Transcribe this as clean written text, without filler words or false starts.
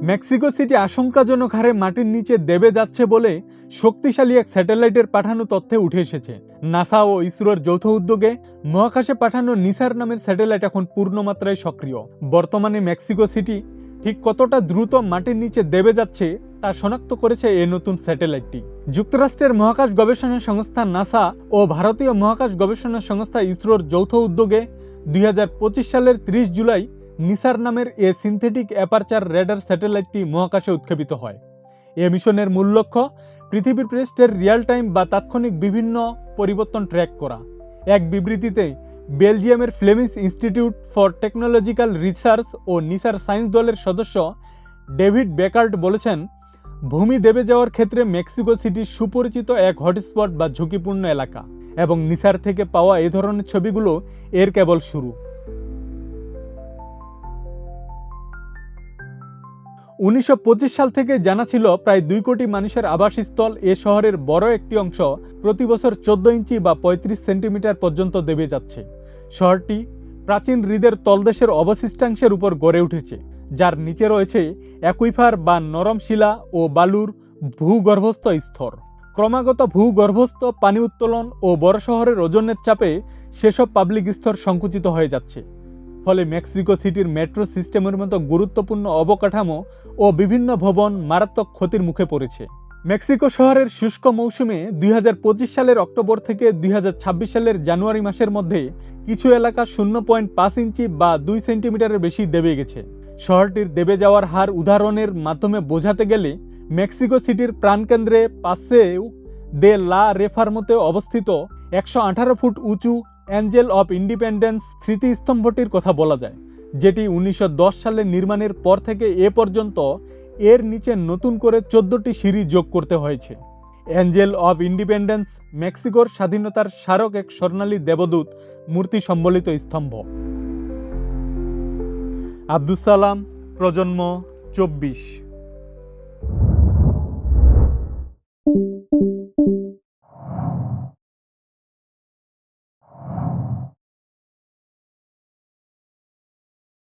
Mexico city আশঙ্কাজনক হারে মাটির নিচে দেবে যাচ্ছে বলে শক্তিশালী এক স্যাটেলাইটের পাঠানো তথ্যে উঠে এসেছে। নাসা ও ইসরোর যৌথ উদ্যোগে মহাকাশে পাঠানো নিসার নামের স্যাটেলাইট এখন পূর্ণমাত্রায় সক্রিয়। বর্তমানে মেক্সিকো সিটি ঠিক কতটা দ্রুত মাটির নিচে দেবে যাচ্ছে তা শনাক্ত করেছে এই নতুন স্যাটেলাইটটি। যুক্তরাষ্ট্রের মহাকাশ গবেষণা সংস্থা নাসা ও ভারতীয় মহাকাশ গবেষণা সংস্থা ইসরোর যৌথ উদ্যোগে 2025 সালের 30 জুলাই নিসার নামের এ সিনথেটিক অ্যাপারচার রেডার স্যাটেলাইটটি মহাকাশে উৎক্ষেপিত হয়। এ মিশনের মূল লক্ষ্য পৃথিবীর পৃষ্ঠের রিয়েল টাইম বা তাৎক্ষণিক বিভিন্ন পরিবর্তন ট্র্যাক করা। এক বিবৃতিতে বেলজিয়ামের Flemish institute for technological research ও নিসার সায়েন্স দলের সদস্য ডেভিড বেকার্ট বলেছেন, ভূমি দেবে যাওয়ার ক্ষেত্রে মেক্সিকো সিটি সুপরিচিত এক হটস্পট বা ঝুঁকিপূর্ণ এলাকা এবং নিসার থেকে পাওয়া এই ধরনের ছবিগুলো এর কেবল শুরু। 1925 সাল থেকে জানা ছিল প্রায় 2 কোটি মানুষের আবাসস্থল এ শহরের বড় একটি অংশ প্রতি বছর 14 ইঞ্চি বা 35 সেন্টিমিটার পর্যন্ত দেবে যাচ্ছে। শহরটি প্রাচীন হ্রদের তলদেশের অবশিষ্টাংশের উপর গড়ে উঠেছে, যার নিচে রয়েছে অ্যাকুইফার বা নরম শিলা ও বালুর ভূগর্ভস্থ স্তর। ক্রমাগত ভূগর্ভস্থ পানি উত্তোলন ও বড় শহরের ওজনের চাপে সেসব পাবলিক স্তর সংকুচিত হয়ে যাচ্ছে। ফলে মেক্সিকো সিটির মেট্রো সিস্টেমের মতো গুরুত্বপূর্ণ অবকাঠামো ও বিভিন্ন ভবন মারাত্মক ক্ষতির মুখে পড়েছে। মেক্সিকো শহরের শুষ্ক মৌসুমে 2025 সালের অক্টোবর থেকে 2026 সালের জানুয়ারি মাসের মধ্যে কিছু এলাকা 0.5 ইঞ্চি বা 2 সেন্টিমিটারের বেশি দেবে গেছে। শহরটির দেবে যাওয়ার হার উদাহরণের মাধ্যমে বোঝাতে গেলে মেক্সিকো সিটির প্রাণকেন্দ্রে পাসেও দে লা রেফার্মোতে অবস্থিত 118 ফুট উঁচু অ্যাঞ্জেল অফ ইন্ডিপেন্ডেন্স স্মৃতিস্তম্ভটির কথা বলা যায়, যেটি 1910 সালে নির্মাণের পর থেকে এ পর্যন্ত এর নিচে নতুন করে 14টি সিঁড়ি যোগ করতে হয়েছে। অ্যাঞ্জেল অফ ইন্ডিপেন্ডেন্স মেক্সিকোর স্বাধীনতার স্মারক এক স্বর্ণালী দেবদূত মূর্তি সম্বলিত স্তম্ভ। আব্দুস সালাম, প্রজন্ম 24।